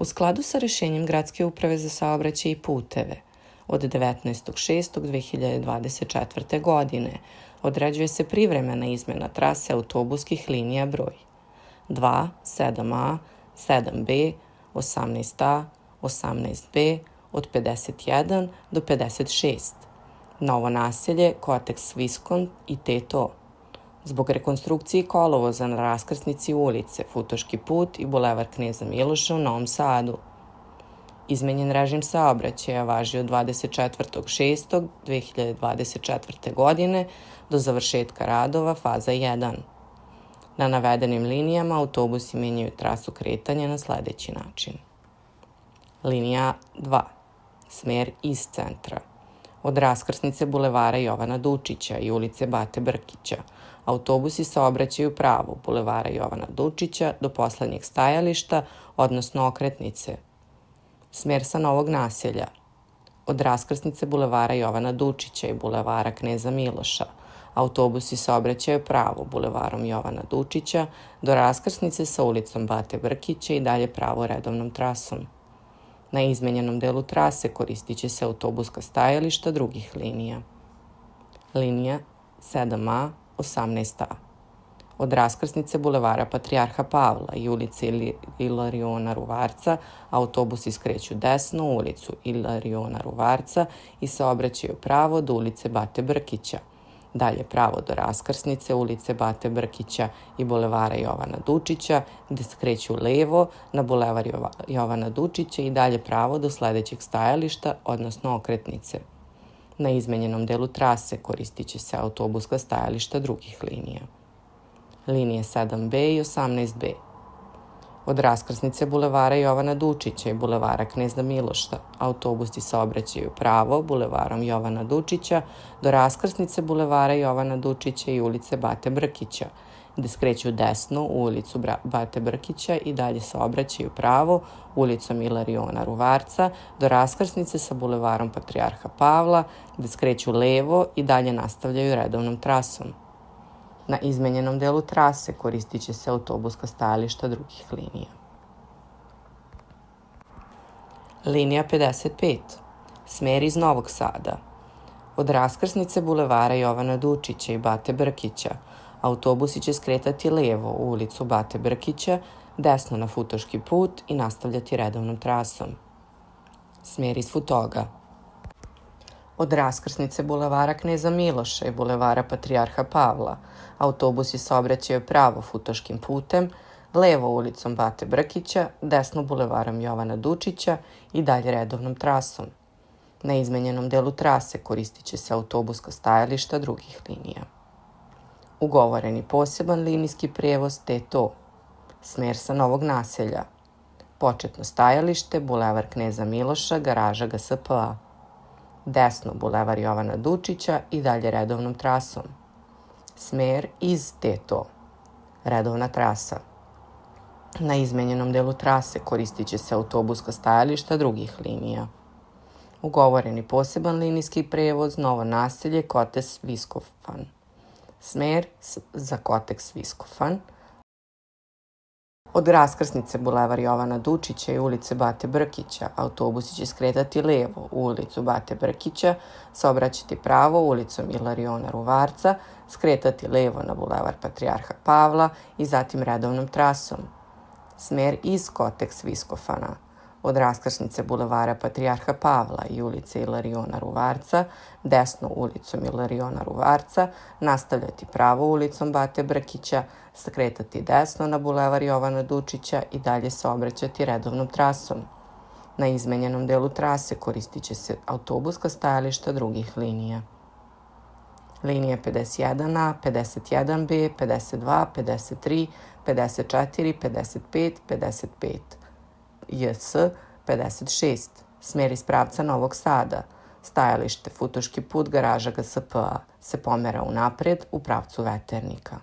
U skladu sa rešenjem Gradske uprave za saobraćaj i puteve od 19.6.2024. godine određuje se privremena izmena trase autobuskih linija broj 2, 7A, 7B, 18A, 18B od 51 do 56, Novo naselje, Koteks Viskont i Teto, zbog rekonstrukcije kolovoza na raskrsnici ulice Futoški put i Bulevar Kneza Miloša u Novom Sadu. Izmenjen režim saobraćaja važi od 24.6.2024. godine do završetka radova faza 1. Na navedenim linijama autobusi menjaju trasu kretanja na sledeći način. Linija 2. Smer iz centra. Od raskrsnice Bulevara Jovana Dučića i ulice Bate Brkića autobusi saobraćaju pravo Bulevara Jovana Dučića do poslednjeg stajališta, odnosno okretnice. Smer sa Novog naselja. Od raskrsnice Bulevara Jovana Dučića i Bulevara Kneza Miloša autobusi saobraćaju pravo Bulevarom Jovana Dučića do raskrsnice sa ulicom Bate Brkića i dalje pravo redovnom trasom. Na izmenjenom delu trase koristit će se autobuska stajališta drugih linija. Linija 7A, 18A. Od raskrsnice Bulevara Patrijarha Pavla i ulice Ilariona Ruvarca autobusi skreću desno u ulicu Ilariona Ruvarca i saobraćaju pravo do ulice Bate Brkića, dalje pravo do raskrsnice ulice Bate Brkića i Bulevara Jovana Dučića, gde skreću levo na Bulevar Jovana Dučića i dalje pravo do sledećeg stajališta, odnosno okretnice. Na izmenjenom delu trase koristit će se autobuska stajališta drugih linija. Linije 7B i 18B. Od raskrsnice Bulevara Jovana Dučića i Bulevara Kneza Miloša autobusi saobraćaju pravo Bulevarom Jovana Dučića do raskrsnice Bulevara Jovana Dučića i ulice Bate Brkića, gde skreću desno u ulicu Bate Brkića i dalje saobraćaju pravo ulicom Ilariona Ruvarca do raskrsnice sa Bulevarom Patrijarha Pavla, gde skreću levo i dalje nastavljaju redovnom trasom. Na izmenjenom delu trase koristit će se autobuska stajališta drugih linija. Linija 55. Smer iz Novog Sada. Od raskrsnice Bulevara Jovana Dučića i Bate Brkića autobusi će skretati levo u ulicu Bate Brkića, desno na Futoški put i nastavljati redovnom trasom. Smer iz Futoga. Od raskrsnice Bulevara Kneza Miloša i Bulevara Patrijarha Pavla autobusi saobraćaju pravo Futoškim putem, levo ulicom Bate Brkića, desno Bulevarom Jovana Dučića i dalje redovnom trasom. Na izmenjenom delu trase koristit će se autobuska stajališta drugih linija. Ugovoreni poseban linijski prevoz Teto. Smer sa Novog naselja. Početno stajalište Bulevar Kneza Miloša, garaža GSPA. Desno Bulevar Jovana Dučića i dalje redovnom trasom. Smer iz Teto. Redovna trasa. Na izmenjenom delu trase koristit će se autobuska stajališta drugih linija. Ugovoreni poseban linijski prevoz Novo naselje Koteks Viskofan. Smer za Koteks Viskofan. Od raskrsnice Bulevar Jovana Dučića i ulice Bate Brkića autobusi će skretati levo u ulicu Bate Brkića, saobraćati pravo ulicom Ilariona Ruvarca, skretati levo na Bulevar Patrijarha Pavla i zatim redovnom trasom. Smer iz Koteks Viskofana. Od raskrsnice Bulevara Patrijarha Pavla i ulice Ilariona Ruvarca, desno ulicom Ilariona Ruvarca, nastavljati pravo ulicom Bate Brkića, skretati desno na Bulevar Jovana Dučića i dalje saobraćati redovnom trasom. Na izmenjenom delu trase koristit će se autobuska stajališta drugih linija. Linije 51A, 51B, 52, 53, 54, 55, 55. JS 56, smer iz pravca Novog Sada, stajalište Futoški put, garaža GSPA, se pomera unapred u pravcu Veternika.